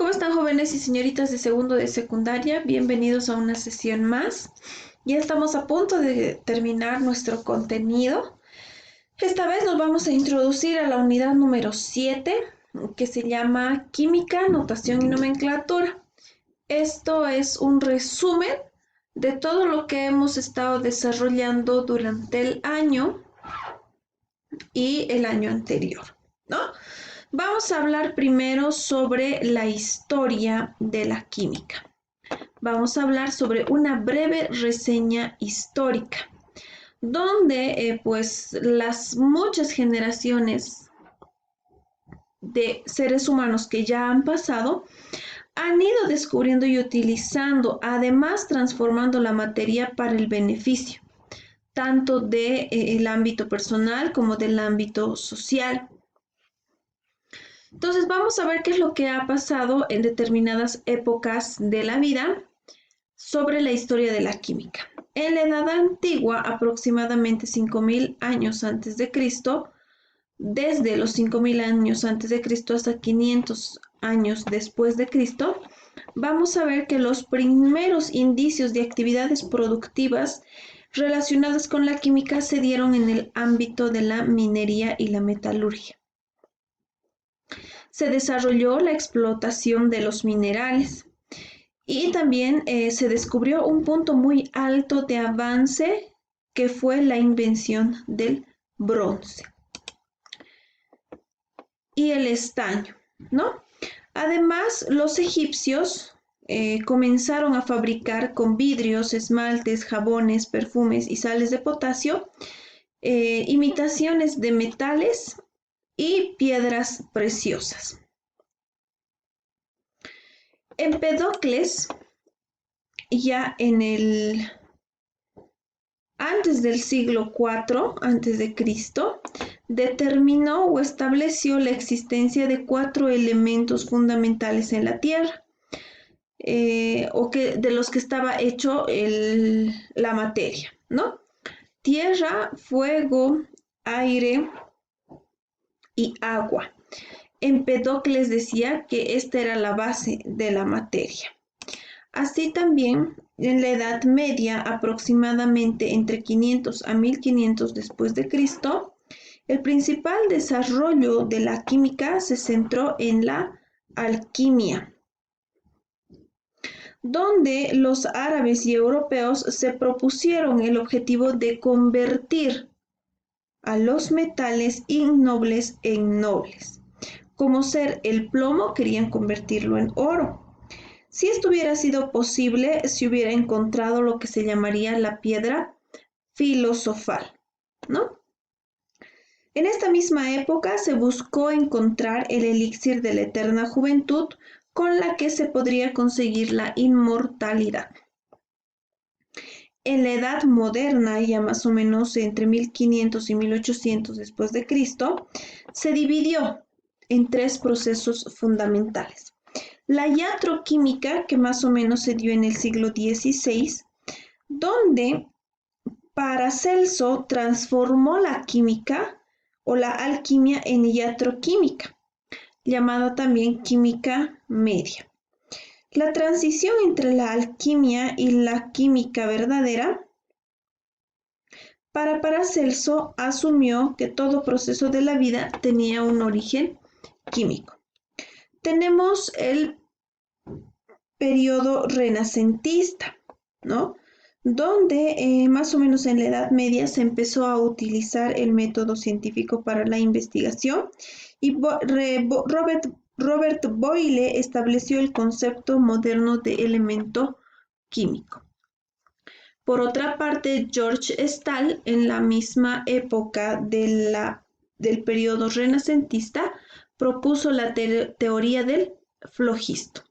¿Cómo están jóvenes y señoritas de segundo de secundaria? Bienvenidos a una sesión más. Ya estamos a punto de terminar nuestro contenido. Esta vez nos vamos a introducir a la unidad número 7, que se llama Química, Notación y Nomenclatura. Esto es un resumen de todo lo que hemos estado desarrollando durante el año y el año anterior, ¿no? Vamos a hablar primero sobre la historia de la química. Vamos a hablar sobre una breve reseña histórica, donde pues las muchas generaciones de seres humanos que ya han pasado han ido descubriendo y utilizando, además transformando la materia para el beneficio, tanto del ámbito personal como del ámbito social. Entonces vamos a ver qué es lo que ha pasado en determinadas épocas de la vida sobre la historia de la química. En la Edad Antigua, aproximadamente 5.000 años antes de Cristo, desde los 5.000 años antes de Cristo hasta 500 años después de Cristo, vamos a ver que los primeros indicios de actividades productivas relacionadas con la química se dieron en el ámbito de la minería y la metalurgia. Se desarrolló la explotación de los minerales y también se descubrió un punto muy alto de avance que fue la invención del bronce y el estaño, ¿no? Además, los egipcios comenzaron a fabricar con vidrios, esmaltes, jabones, perfumes y sales de potasio imitaciones de metales y piedras preciosas. Empedocles, ya antes del siglo IV antes de Cristo, determinó o estableció la existencia de 4 elementos fundamentales en la Tierra, de los que estaba hecho la materia, ¿no? Tierra, fuego, aire y agua. Empedocles decía que esta era la base de la materia. Así también, en la Edad Media, aproximadamente entre 500 a 1500 después de Cristo, el principal desarrollo de la química se centró en la alquimia, donde los árabes y europeos se propusieron el objetivo de convertir a los metales innobles en nobles. Como ser el plomo, querían convertirlo en oro. Si esto hubiera sido posible, se hubiera encontrado lo que se llamaría la piedra filosofal, ¿no? En esta misma época se buscó encontrar el elixir de la eterna juventud con la que se podría conseguir la inmortalidad. En la Edad Moderna, ya más o menos entre 1500 y 1800 después de Cristo, se dividió en 3 procesos fundamentales. La iatroquímica, que más o menos se dio en el siglo XVI, donde Paracelso transformó la química o la alquimia en iatroquímica, llamada también química media. La transición entre la alquimia y la química verdadera, para Paracelso asumió que todo proceso de la vida tenía un origen químico. Tenemos el periodo renacentista, ¿no? Donde más o menos en la Edad Media se empezó a utilizar el método científico para la investigación y Robert Boyle estableció el concepto moderno de elemento químico. Por otra parte, George Stahl, en la misma época del periodo renacentista, propuso la teoría del flogisto.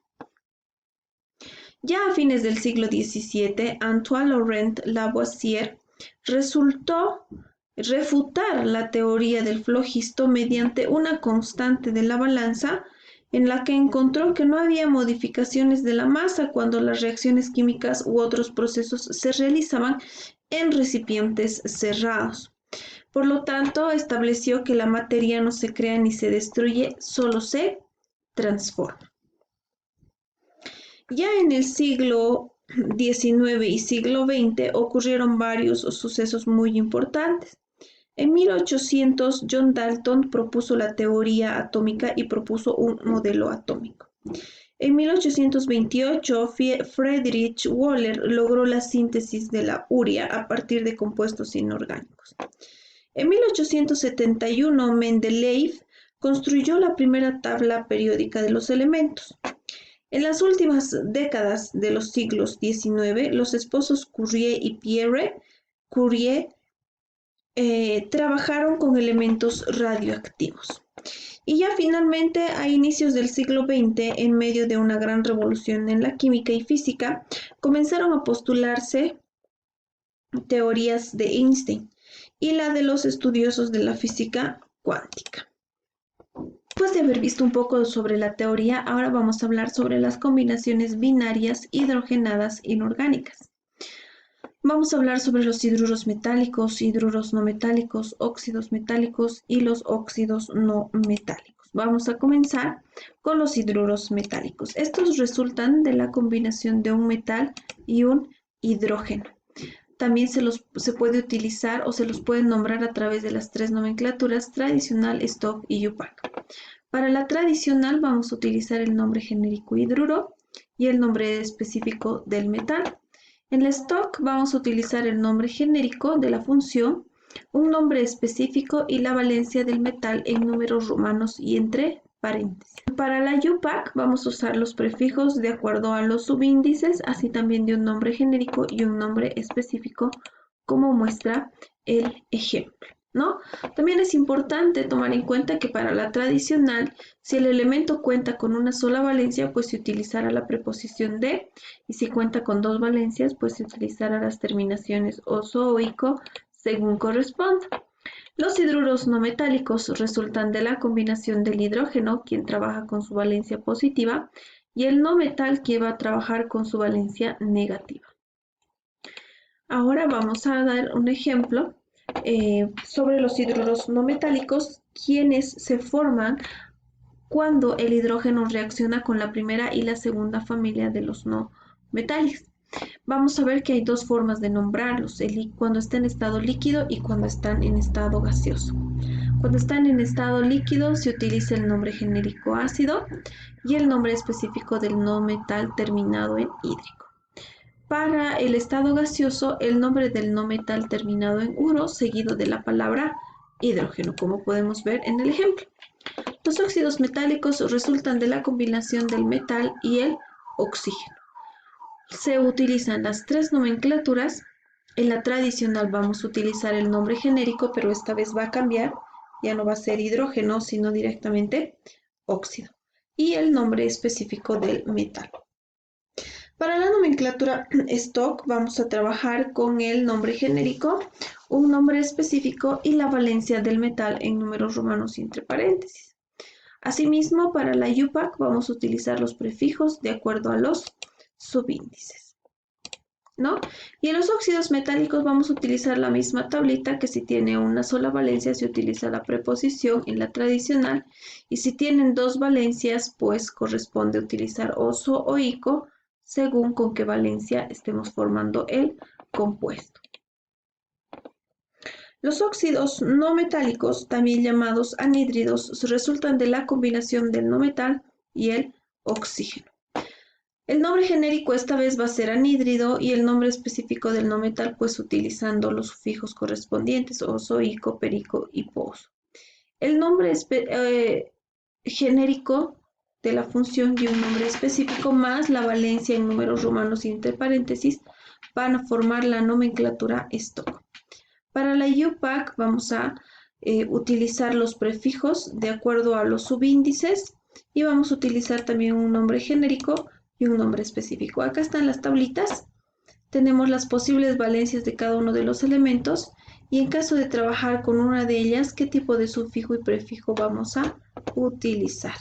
Ya a fines del siglo XVII, Antoine Laurent Lavoisier resultó refutar la teoría del flogisto mediante una constante de la balanza en la que encontró que no había modificaciones de la masa cuando las reacciones químicas u otros procesos se realizaban en recipientes cerrados. Por lo tanto, estableció que la materia no se crea ni se destruye, solo se transforma. Ya en el siglo XIX y siglo XX ocurrieron varios sucesos muy importantes. En 1800, John Dalton propuso la teoría atómica y propuso un modelo atómico. En 1828, Friedrich Wöhler logró la síntesis de la urea a partir de compuestos inorgánicos. En 1871, Mendeleev construyó la primera tabla periódica de los elementos. En las últimas décadas de los siglos XIX, los esposos Curie y Pierre Curie trabajaron con elementos radioactivos. Y ya finalmente, a inicios del siglo XX, en medio de una gran revolución en la química y física, comenzaron a postularse teorías de Einstein y la de los estudiosos de la física cuántica. Después de haber visto un poco sobre la teoría, ahora vamos a hablar sobre las combinaciones binarias hidrogenadas inorgánicas. Vamos a hablar sobre los hidruros metálicos, hidruros no metálicos, óxidos metálicos y los óxidos no metálicos. Vamos a comenzar con los hidruros metálicos. Estos resultan de la combinación de un metal y un hidrógeno. También se puede utilizar o se los puede nombrar a través de las tres nomenclaturas tradicional, stock y UPAC. Para la tradicional vamos a utilizar el nombre genérico hidruro y el nombre específico del metal. En la stock vamos a utilizar el nombre genérico de la función, un nombre específico y la valencia del metal en números romanos y entre paréntesis. Para la UPAC vamos a usar los prefijos de acuerdo a los subíndices, así también de un nombre genérico y un nombre específico, como muestra el ejemplo, ¿no? También es importante tomar en cuenta que para la tradicional, si el elemento cuenta con una sola valencia, pues se utilizará la preposición de, y si cuenta con dos valencias, pues se utilizará las terminaciones oso o ico según corresponda. Los hidruros no metálicos resultan de la combinación del hidrógeno, quien trabaja con su valencia positiva, y el no metal, que va a trabajar con su valencia negativa. Ahora vamos a dar un ejemplo sobre los hidruros no metálicos, quienes se forman cuando el hidrógeno reacciona con la primera y la segunda familia de los no metálicos. Vamos a ver que hay dos formas de nombrarlos, cuando está en estado líquido y cuando están en estado gaseoso. Cuando están en estado líquido se utiliza el nombre genérico ácido y el nombre específico del no metal terminado en hídrico. Para el estado gaseoso, el nombre del no metal terminado en uro seguido de la palabra hidrógeno, como podemos ver en el ejemplo. Los óxidos metálicos resultan de la combinación del metal y el oxígeno. Se utilizan las tres nomenclaturas. En la tradicional vamos a utilizar el nombre genérico, pero esta vez va a cambiar. Ya no va a ser hidrógeno, sino directamente óxido. Y el nombre específico del metal. Para la nomenclatura stock vamos a trabajar con el nombre genérico, un nombre específico y la valencia del metal en números romanos y entre paréntesis. Asimismo, para la UPAC vamos a utilizar los prefijos de acuerdo a los subíndices, ¿no? Y en los óxidos metálicos vamos a utilizar la misma tablita, que si tiene una sola valencia se utiliza la preposición en la tradicional, y si tienen dos valencias pues corresponde utilizar oso o ico según con qué valencia estemos formando el compuesto. Los óxidos no metálicos, también llamados anhídridos, resultan de la combinación del no metal y el oxígeno. El nombre genérico esta vez va a ser anhídrido y el nombre específico del no metal pues utilizando los sufijos correspondientes, oso, ico, perico y poso. El nombre genérico de la función y un nombre específico más la valencia en números romanos y entre paréntesis van a formar la nomenclatura stock. Para la UPAC vamos a utilizar los prefijos de acuerdo a los subíndices y vamos a utilizar también un nombre genérico y un nombre específico. Acá están las tablitas. Tenemos las posibles valencias de cada uno de los elementos y en caso de trabajar con una de ellas, qué tipo de sufijo y prefijo vamos a utilizar.